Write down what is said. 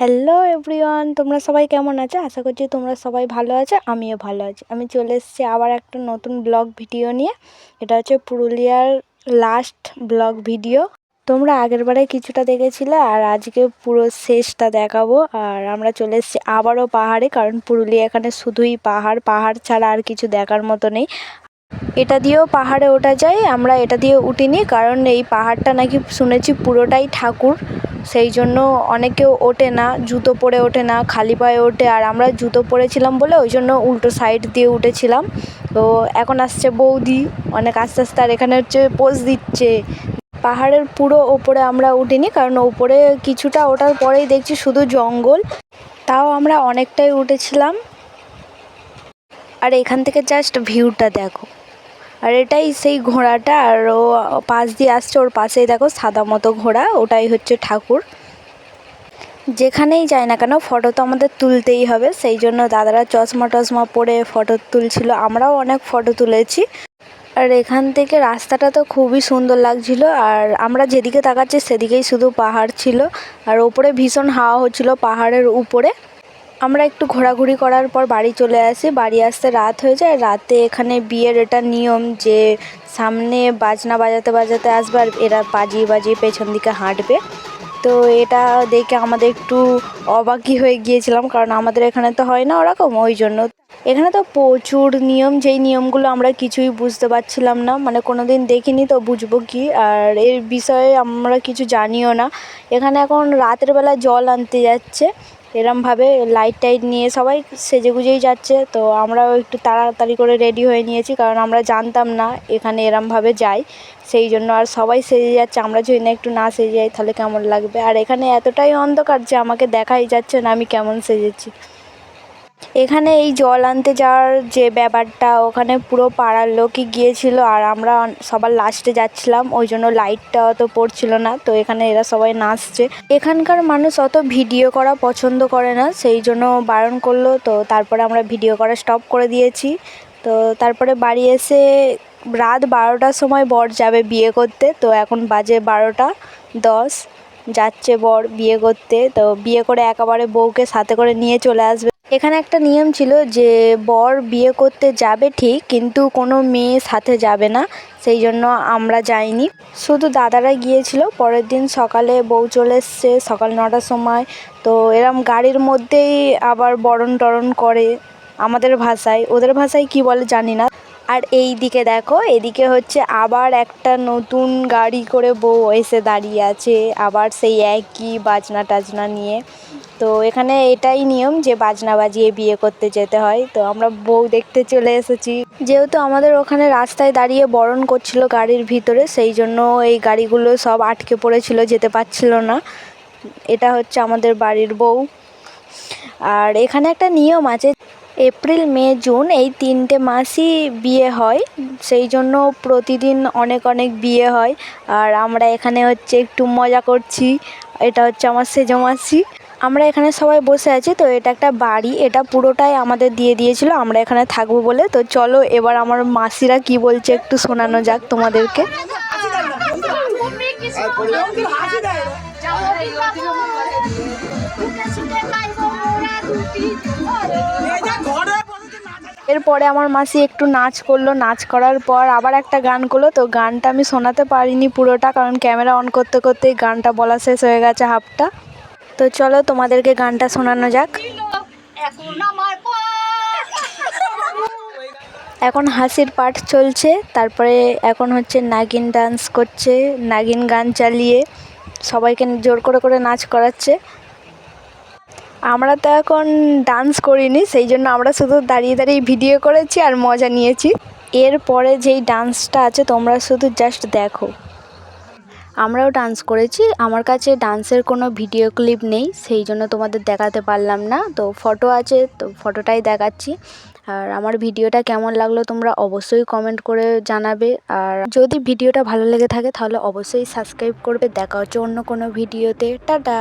Hello everyone, তোমরা সবাই কেমন আছো? আশা করছি তোমরা সবাই ভালো আছো, আমিও ভালো আছি। আমি চলে এসেছি আবার একটা নতুন ব্লগ ভিডিও নিয়ে। এটা হচ্ছে পুরুলিয়ার লাস্ট ব্লগ ভিডিও। তোমরা আগের বারে কিছুটা দেখেছিলে আর আজকে পুরো শেষটা দেখাবো। আর আমরা চলে এসেছি আবারও পাহাড়ে, কারণ পুরুলিয়া এখানে শুধুই পাহাড়, পাহাড় ছাড়া আর কিছু দেখার মতো নেই। এটা দিয়েও পাহাড়ে ওঠা যায়, আমরা এটা দিয়ে উঠিনি, কারণ এই পাহাড়টা নাকি শুনেছি পুরোটাই ঠাকুর, সেই জন্য অনেকেও ওঠে না, জুতো পরে ওঠে না, খালি পায়ে ওঠে। আর আমরা জুতো পরেছিলাম বলে ওই জন্য উল্টো সাইড দিয়ে উঠেছিলাম। তো এখন আসছে বৌদি, অনেক আস্তে আস্তে, আর এখানে হচ্ছে পোজ দিচ্ছে। পাহাড়ের পুরো ওপরে আমরা উঠিনি, কারণ ওপরে কিছুটা ওঠার পরেই দেখছি শুধু জঙ্গল, তাও আমরা অনেকটাই উঠেছিলাম। আর এখান থেকে জাস্ট ভিউটা দেখো। আর এটাই সেই ঘোড়াটা, আর ও পাশ দিয়ে আসছে, ওর পাশেই দেখো সাদা মতো ঘোড়া, ওটাই হচ্ছে ঠাকুর। যেখানেই যায় না কেন ফটো তো আমাদের তুলতেই হবে, সেই জন্য দাদারা চশমা টশমা পরে ফটো তুলছিল, আমরাও অনেক ফটো তুলেছি। আর এখান থেকে রাস্তাটা তো খুবই সুন্দর লাগছিল, আর আমরা যেদিকে তাকাচ্ছি সেদিকেই শুধু পাহাড় ছিল, আর ওপরে ভীষণ হাওয়া হচ্ছিল পাহাড়ের উপরে। আমরা একটু ঘোরাঘুরি করার পর বাড়ি চলে আসি। বাড়ি আসতে রাত হয়ে যায়। রাতে এখানে বিয়ের এটা নিয়ম যে সামনে বাজনা বাজাতে বাজাতে আসবে, আর এরা বাজিয়ে বাজিয়ে পেছন দিকে হাঁটবে। তো এটা দেখে আমাদের একটু অবাকই হয়ে গিয়েছিলাম, কারণ আমাদের এখানে তো হয় না ওরকম, ওই জন্য। এখানে তো প্রচুর নিয়ম, যেই নিয়মগুলো আমরা কিছুই বুঝতে পারছিলাম না, মানে কোনো দিন দেখিনি তো বুঝবো কি, আর এর বিষয়ে আমরা কিছু জানিও না। এখানে এখন রাতের বেলা জল আনতে যাচ্ছে, এরমভাবে লাইট টাইট নিয়ে সবাই সেজেগুজেই যাচ্ছে। তো আমরাও একটু তাড়াতাড়ি করে রেডি হয়ে নিয়েছি, কারণ আমরা জানতাম না এখানে এরমভাবে যায়, সেই জন্য। আর সবাই সেজে যাচ্ছে, আমরা যদি না একটু না সেজে যাই তাহলে কেমন লাগবে। আর এখানে এতটাই অন্ধকার যে আমাকে দেখাই যাচ্ছে না আমি কেমন সেজেছি। এখানে এই জল আনতে যাওয়ার যে ব্যাপারটা, ওখানে পুরো পাড়ার লোকই গিয়েছিল, আর আমরা সবার লাস্টে যাচ্ছিলাম, ওই জন্য লাইটটা অত পড়ছিল না। তো এখানে এরা সবাই নাচছে। এখানকার মানুষ অত ভিডিও করা পছন্দ করে না, সেই জন্য বারণ করলো। তো তারপরে আমরা ভিডিও করা স্টপ করে দিয়েছি। তো তারপরে বাড়ি এসে রাত 12টার সময় বর যাবে বিয়ে করতে। তো এখন বাজে 12:10, যাচ্ছে বর বিয়ে করতে। তো বিয়ে করে একেবারে বউকে সাথে করে নিয়ে চলে আসবে। এখানে একটা নিয়ম ছিল যে বর বিয়ে করতে যাবে ঠিক, কিন্তু কোনো মেয়ে সাথে যাবে না, সেই জন্য আমরা যাইনি, শুধু দাদারা গিয়েছিল। পরের দিন সকালে বউ চলে এসছে সকাল 9টার সময়। তো এরম গাড়ির মধ্যেই আবার বরণ টরণ করে আমাদের ভাষায়, ওদের ভাষায় কি বলে জানি না। আর এই দিকে দেখো, এদিকে হচ্ছে আবার একটা নতুন গাড়ি করে বউ এসে দাঁড়িয়ে আছে, আবার সেই একই বাজনা টাজনা নিয়ে। তো এখানে এটাই নিয়ম যে বাজনা বাজিয়ে বিয়ে করতে যেতে হয়। তো আমরা বউ দেখতে চলে এসেছি, যেহেতু আমাদের ওখানে রাস্তায় দাঁড়িয়ে বরণ করছিল গাড়ির ভিতরে, সেই জন্য এই গাড়িগুলো সব আটকে পড়েছিল, যেতে পারছিল না। এটা হচ্ছে আমাদের বাড়ির বউ। আর এখানে একটা নিয়ম আছে, এপ্রিল মে জুন এই 3টে মাসই বিয়ে হয়, সেই জন্য প্রতিদিন অনেক অনেক বিয়ে হয়। আর আমরা এখানে হচ্ছে একটু মজা করছি। এটা হচ্ছে আমার সেজো মাসি। আমরা এখানে সবাই বসে আছি। তো এটা একটা বাড়ি, এটা পুরোটাই আমাদের দিয়ে দিয়েছিল আমরা এখানে থাকবো বলে। তো চলো এবার আমার মাসিরা কি বলছে একটু শোনানো যাক তোমাদেরকে। এরপরে আমার মাসি একটু নাচ করলো, নাচ করার পর আবার একটা গান করলো। তো গানটা আমি শোনাতে পারিনি পুরোটা, কারণ ক্যামেরা অন করতে করতেই গানটা বলা শেষ হয়ে গেছে হাফটা। তো চলো তোমাদেরকে গানটা শোনানো যাক। এখন হাসির পাঠ চলছে, তারপরে এখন হচ্ছে নাগিন ডান্স করছে, নাগিন গান চালিয়ে সবাইকে জোর করে করে নাচ করাচ্ছে। আমরা তো এখন ডান্স করিনি, সেই জন্য আমরা শুধু দাঁড়িয়ে দাঁড়িয়ে ভিডিও করেছি আর মজা নিয়েছি। এরপরে যেই ডান্সটা আছে তোমরা শুধু জাস্ট দেখো। আমরাও ডান্স করেছি, আমার কাছে ডান্সের কোনো ভিডিও ক্লিপ নেই, সেই জন্য তোমাদের দেখাতে পারলাম না। তো ফটো আছে, তো ফটোটাই দেখাচ্ছি। আর আমার ভিডিওটা কেমন লাগলো তোমরা অবশ্যই কমেন্ট করে জানাবে। আর যদি ভিডিওটা ভালো লেগে থাকে তাহলে অবশ্যই সাবস্ক্রাইব করবে। দেখা হচ্ছে অন্য কোনো ভিডিওতে। টাটা।